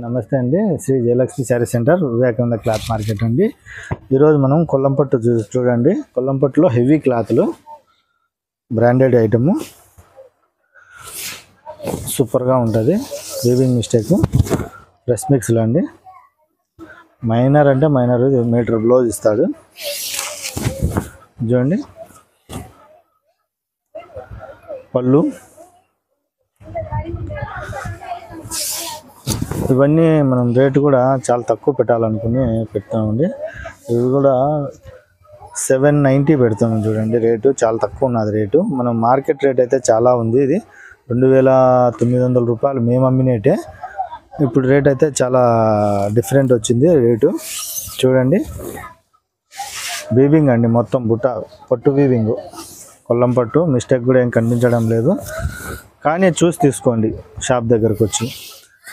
నమస్తే అండి. Shri Jayalakshmi saree centre, Vivekananda cloth market అండి. ఈరోజు మనం కొల్లంపట్టు చూడండి. కొల్లంపట్టులో హెవీ క్లాత్లు, బ్రాండెడ్ ఐటము, సూపర్గా ఉంటుంది. వీవింగ్ మిస్టేక్, డ్రెస్ మిక్స్లో అండి. మైనర్ అంటే మైనర్, మీటర్ బ్లౌజ్ ఇస్తాడు చూడండి. పళ్ళు ఇవన్నీ మనం రేటు కూడా చాలా తక్కువ పెట్టాలనుకుని పెడతామండి. ఇవి కూడా 790 పెడతాము చూడండి. రేటు చాలా తక్కువ ఉన్నది రేటు. మనం మార్కెట్ రేట్ అయితే చాలా ఉంది. ఇది 2900 రూపాయలు మేము అమ్మినేటే. ఇప్పుడు రేట్ అయితే చాలా డిఫరెంట్ వచ్చింది రేటు చూడండి. వీవింగ్ అండి, మొత్తం బుట్ట పట్టు వీవింగ్, కొల్లం పట్టు. మిస్టేక్ కూడా ఏం కనిపించడం లేదు. కానీ చూసి తీసుకోండి షాప్ దగ్గరకు వచ్చి.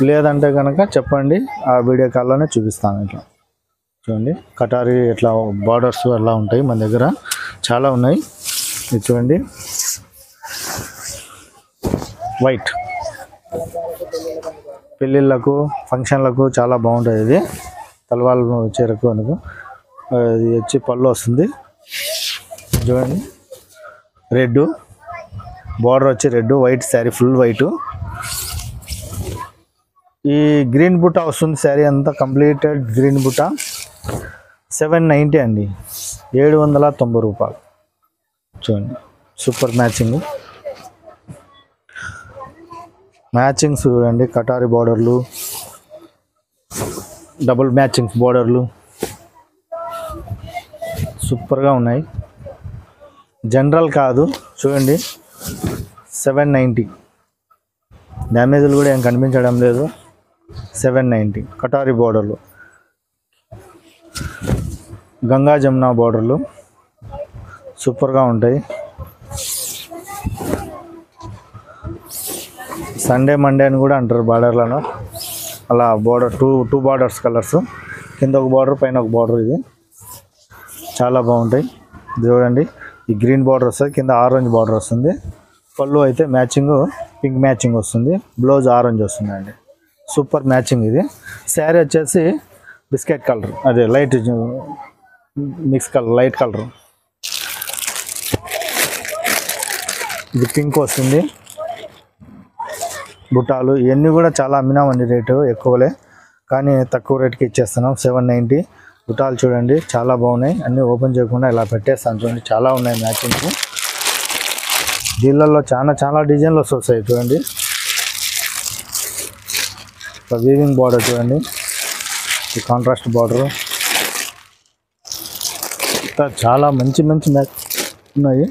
లేదంటే కనుక చెప్పండి, ఆ వీడియో కాల్లోనే చూపిస్తాను. ఇట్లా చూడండి, కటారీ ఇట్లా బార్డర్స్ అలా ఉంటాయి. మన దగ్గర చాలా ఉన్నాయి. ఇది చూడండి, వైట్ పెళ్ళిళ్ళకు, ఫంక్షన్లకు చాలా బాగుంటుంది. ఇది తలవాళ్ళు చీరకు అనుకో. ఇది వచ్చి పళ్ళు వస్తుంది చూడండి. రెడ్ బార్డర్ వచ్చి red, white sari full white. ఈ గ్రీన్ బుట్ట వస్తుంది శారీ అంతా, కంప్లీటెడ్ గ్రీన్ బుట్ట. 790 అండి, 790 రూపాయలు చూడండి. సూపర్ మ్యాచింగ్స్ చూడండి. కటారీ బార్డర్లు, డబుల్ మ్యాచింగ్స్ బార్డర్లు సూపర్గా ఉన్నాయి. జనరల్ కాదు చూడండి. 790, డ్యామేజ్లు కూడా ఏం కనిపించడం లేదు. 790 కటారీ బార్డర్లు, గంగా జమున బార్డర్లు సూపర్గా ఉంటాయి. సండే మండే అని కూడా అంటారు బార్డర్లను. అలా బార్డర్ టూ బార్డర్స్ కలర్స్, కింద ఒక బార్డర్ పైన ఒక బార్డర్. ఇది చాలా బాగుంటాయి చూడండి. ఈ గ్రీన్ బార్డర్ వస్తుంది, కింద ఆరెంజ్ బార్డర్ వస్తుంది. పళ్ళు అయితే మ్యాచింగ్ పింక్ మ్యాచింగ్ వస్తుంది, బ్లౌజ్ ఆరెంజ్ వస్తుంది అండి. Super matching. ఇది శారీ వచ్చేసి బిస్కెట్ కలర్, అదే light mix colour, light colour. ఇది పింక్ వస్తుంది. బుట్టాలు ఇవన్నీ కూడా చాలా అమ్మినామండి. రేటు ఎక్కువలే, కానీ తక్కువ రేటుకి ఇచ్చేస్తున్నాం. 790 బుట్టాలు చూడండి, చాలా బాగున్నాయి. అన్నీ ఓపెన్ చేయకుండా ఇలా పెట్టేస్తాను చూడండి. చాలా ఉన్నాయి మ్యాచింగ్స్. దీళ్ళల్లో చాలా డిజైన్లు వస్తాయి చూడండి. వీవింగ్ బార్డర్ చూడండి, ఈ కాంట్రాస్ట్ బార్డరు. చాలా మంచి మ్యాచ్ ఉన్నాయి.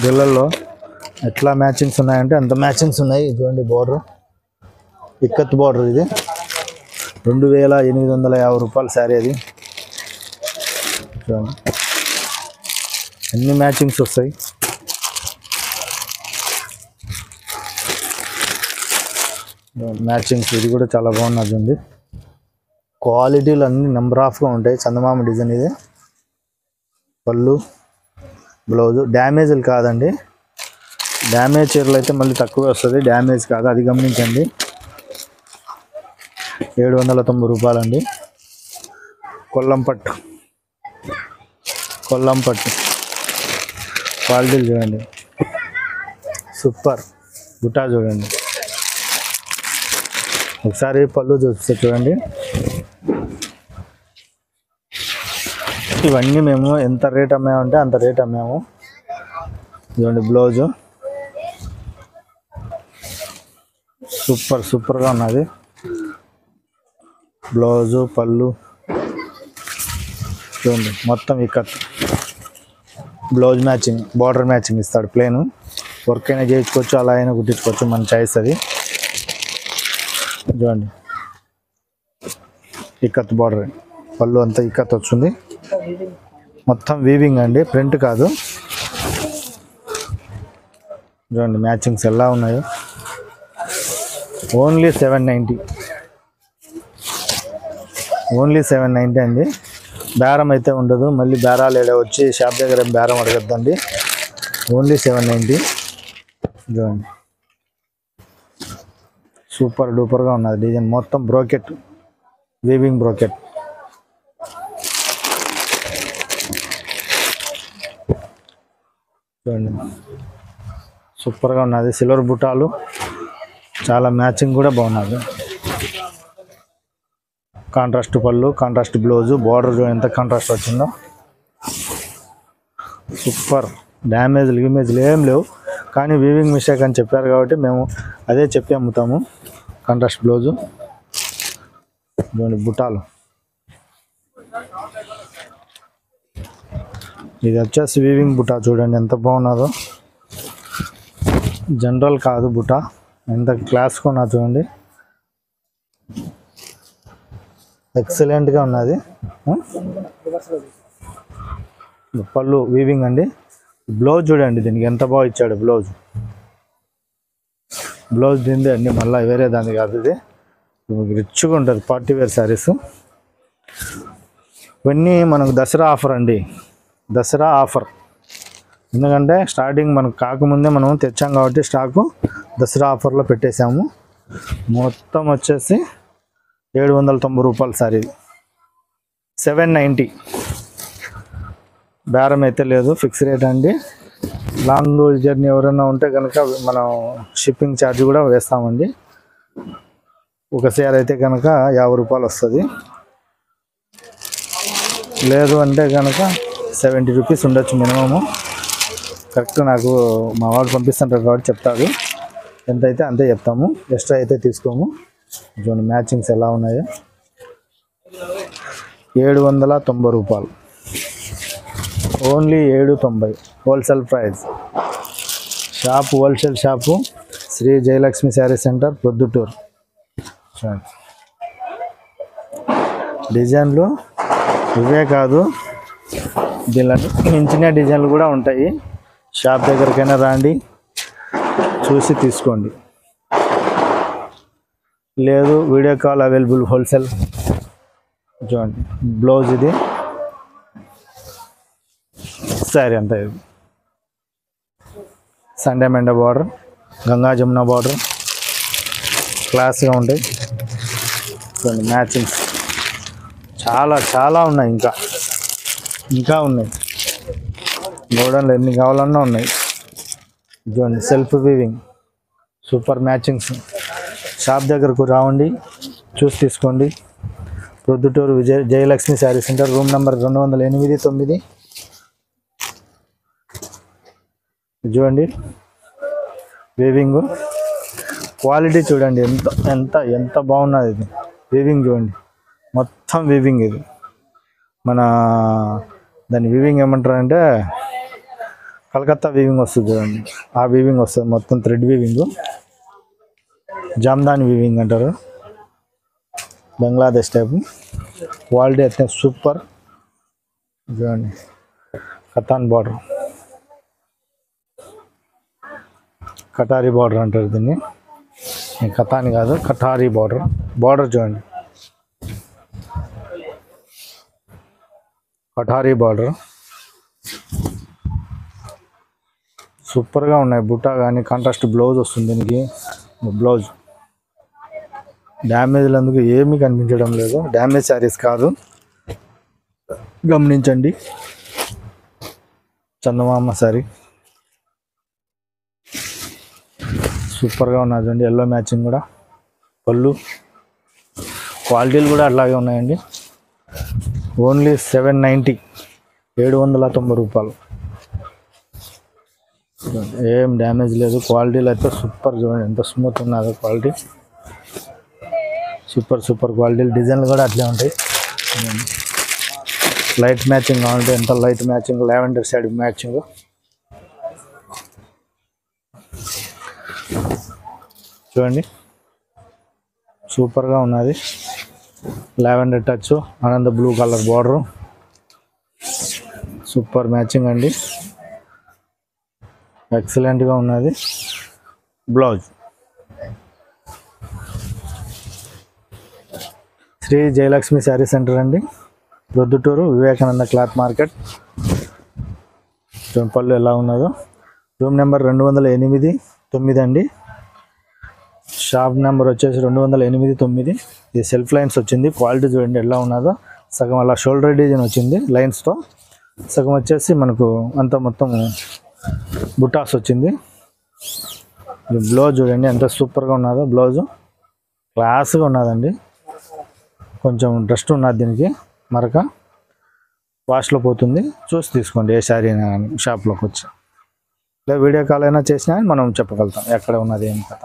దీళ్ళల్లో ఎట్లా మ్యాచింగ్స్ ఉన్నాయంటే అంత మ్యాచింగ్స్ ఉన్నాయి చూడండి. Border ikat border. ఇది 2850 రూపాయల శారీ. అది చూడండి, అన్ని మ్యాచింగ్స్ వస్తాయి. మ్యాచింగ్స్ ఇది కూడా చాలా బాగున్నది ఉంది. క్వాలిటీలు అన్ని నెంబర్ ఆఫ్గా ఉంటాయి. చందమామ డిజైన్. ఇది పళ్ళు, బ్లౌజు. డ్యామేజ్లు కాదండి. డ్యామేజ్ చీరలు అయితే మళ్ళీ తక్కువే వస్తుంది, డ్యామేజ్ కాదు, అది గమనించండి. 790 రూపాయలండి. కొల్లం పట్టు క్వాలిటీలు చూడండి. సూపర్ బుట్టా చూడండి. ఒకసారి పళ్ళు చూస్తే చూడండి. ఇవన్నీ మేము ఎంత రేట్ అమ్మామంటే అంత రేట్ అమ్మాము చూడండి. బ్లౌజు సూపర్గా ఉన్నది. బ్లౌజు, పళ్ళు చూడండి. మొత్తం ikat, blouse matching, border matching ఇస్తాడు. ప్లేను వర్క్ అయినా చేయించుకోవచ్చు, అలా అయినా కుట్టించుకోవచ్చు, మన చాయిస్ అది. చూడండి, ఇక్కత్ బార్డర్, పళ్ళు అంతా ఇక్కత్ వచ్చింది. మొత్తం వీవింగ్ అండి, ప్రింట్ కాదు. చూడండి మ్యాచింగ్స్ ఎలా ఉన్నాయో. ఓన్లీ 790 అండి. బేరం అయితే ఉండదు. మళ్ళీ బేరాలు వచ్చి షాప్ దగ్గర బేరం అడగద్దండి. ఓన్లీ 790 చూడండి. సూపర్ డూపర్గా ఉన్నది డిజైన్, మొత్తం బ్రోకెట్, వీవింగ్ బ్రోకెట్. చూడండి సూపర్గా ఉన్నది. సిల్వర్ బుటాలు చాలా మ్యాచింగ్ కూడా బాగున్నది. కాంట్రాస్ట్ పళ్ళు, కాంట్రాస్ట్ బ్లౌజు, బార్డర్ ఎంత కాంట్రాస్ట్ వచ్చిందో సూపర్. డ్యామేజ్లు గిమేజ్లు ఏం లేవు, కానీ వీవింగ్ మిస్టేక్ అని చెప్పారు కాబట్టి మేము అదే చెప్పి అమ్ముతాము. కాంట్రాస్ట్ బ్లౌజు, బుటాలు. ఇది వచ్చేసి వీవింగ్ బుటా, చూడండి ఎంత బాగున్నదో. జనరల్ కాదు బుటా, ఎంత క్లాస్గా ఉన్నది చూడండి, ఎక్సలెంట్గా ఉన్నది. పళ్ళు వీవింగ్ అండి. బ్లౌజ్ చూడండి దీనికి ఎంత బాగా ఇచ్చాడు. బ్లౌజ్ దీనిదే అండి, మళ్ళీ వేరే దాన్ని కాదు. ఇది రిచ్గా ఉంటుంది, పార్టీ వేర్ శారీస్. ఇవన్నీ మనకు దసరా ఆఫర్ అండి, దసరా ఆఫర్. ఎందుకంటే స్టార్టింగ్ మనకు కాకముందే మనం తెచ్చాం కాబట్టి స్టాకు దసరా ఆఫర్లో పెట్టేశాము. మొత్తం వచ్చేసి 790 రూపాయలు సారీ, 790. బేరం అయితే లేదు, ఫిక్స్ రేట్ అండి. లాంగ్ జర్నీ ఎవరైనా ఉంటే కనుక మనం షిప్పింగ్ ఛార్జ్ కూడా వేస్తామండి. ఒక సేర్ అయితే కనుక 50 రూపాయలు వస్తుంది, లేదు అంటే కనుక 70 రూపీస్ ఉండొచ్చు మినిమము. కరెక్ట్ నాకు మా వాడు పంపిస్తుంటారు కాబట్టి చెప్తాడు, ఎంత అయితే అంతే చెప్తాము, ఎక్స్ట్రా అయితే తీసుకోము. చూడండి మ్యాచింగ్స్ ఎలా ఉన్నాయో. 790 రూపాయలు, only 790 wholesale price. Shop wholesale shop Shri Jayalakshmi saree centre, Proddatur. చూడండి డిజైన్లు ఇవే కాదు, దీనిలో మించిన డిజైన్లు కూడా ఉంటాయి. షాప్ దగ్గరికైనా రండి, చూసి తీసుకోండి. లేదు వీడియో కాల్ అవైలబుల్, హోల్సేల్. చూడండి బ్లౌజ్ ఇది, శారీ అంతా ఇది. Sunday Menda border, Ganga Jamuna border, క్లాస్గా ఉంటాయి. చూడండి మ్యాచింగ్స్ చాలా చాలా ఉన్నాయి, ఇంకా ఉన్నాయి. గోడౌన్లో ఎన్ని కావాలన్నా ఉన్నాయి. చూడండి self weaving, super matchings. Shop దగ్గరకు రావండి, చూసి తీసుకోండి. Proddatur Jayalakshmi saree centre, room number 208-9. చూడండి వీవింగ్ క్వాలిటీ చూడండి ఎంత ఎంత ఎంత బాగున్నది. ఇది వీవింగ్ చూడండి, మొత్తం వీవింగ్. ఇది మన దాన్ని వీవింగ్ ఏమంటారంటే కలకత్తా వీవింగ్ వస్తుంది చూడండి, ఆ వీవింగ్ వస్తుంది. మొత్తం థ్రెడ్ వీవింగ్, జామ్దాని వీవింగ్ అంటారు, బంగ్లాదేశ్ టైపు. క్వాలిటీ అయితే సూపర్. చూడండి కతాన్ బార్డర్, కటారీ బార్డర్ అంటారు దీన్ని. కతాని కాదు, కటారీ బార్డర్. బార్డర్ చూడండి, కటారీ బార్డర్ సూపర్గా ఉన్నాయి. బుట్ట కానీ కాంట్రాస్ట్ బ్లౌజ్ వస్తుంది దీనికి. బ్లౌజ్ డ్యామేజ్లు అందుకు ఏమీ కనిపించడం లేదు, డ్యామేజ్ శారీస్ కాదు, గమనించండి. చందమామ శారీ సూపర్గా ఉన్నది అండి, ఎల్లో మ్యాచింగ్ కూడా. పళ్ళు క్వాలిటీలు కూడా అట్లాగే ఉన్నాయండి. ఓన్లీ 790, 790 రూపాయలు. ఏం డ్యామేజ్ లేదు, క్వాలిటీలు అయితే సూపర్. చూడండి ఎంత స్మూత్ ఉన్నదో క్వాలిటీ, సూపర్ క్వాలిటీలు. డిజైన్లు కూడా అట్లే ఉంటాయి. లైట్ మ్యాచింగ్ కావాలంటే ఎంత light matching, lavender side matching. చూడండి సూపర్గా ఉన్నది. లావెండర్ టచ్, ఆనంద blue colour border, super matching అండి, ఎక్సలెంట్గా ఉన్నది. Blouse Shri Jayalakshmi saree centre అండి, ప్రొద్దుటూరు, వివేకానంద క్లాత్ మార్కెట్. పళ్ళు ఎలా ఉన్నదో. రూమ్ నెంబర్ 208-9 అండి. షాప్ నెంబర్ వచ్చేసి 208-9. ఇది సెల్ఫ్ లైన్స్ వచ్చింది. క్వాలిటీ చూడండి ఎలా ఉన్నదో. సగం అలా షోల్డర్ డిజైన్ వచ్చింది లైన్స్తో, సగం వచ్చేసి మనకు అంతా మొత్తం బుటాస్ వచ్చింది. బ్లౌజ్ చూడండి ఎంత సూపర్గా ఉన్నదో. బ్లౌజు క్లాస్గా ఉన్నదండి. కొంచెం డస్ట్ ఉన్నది దీనికి, మరక వాష్లో పోతుంది. చూసి తీసుకోండి ఏ శారీ అయినా కానీ షాప్లోకి వచ్చి. లేదా వీడియో కాల్ అయినా చేసినా మనం చెప్పగలుగుతాం ఎక్కడ ఉన్నది ఏం కథ.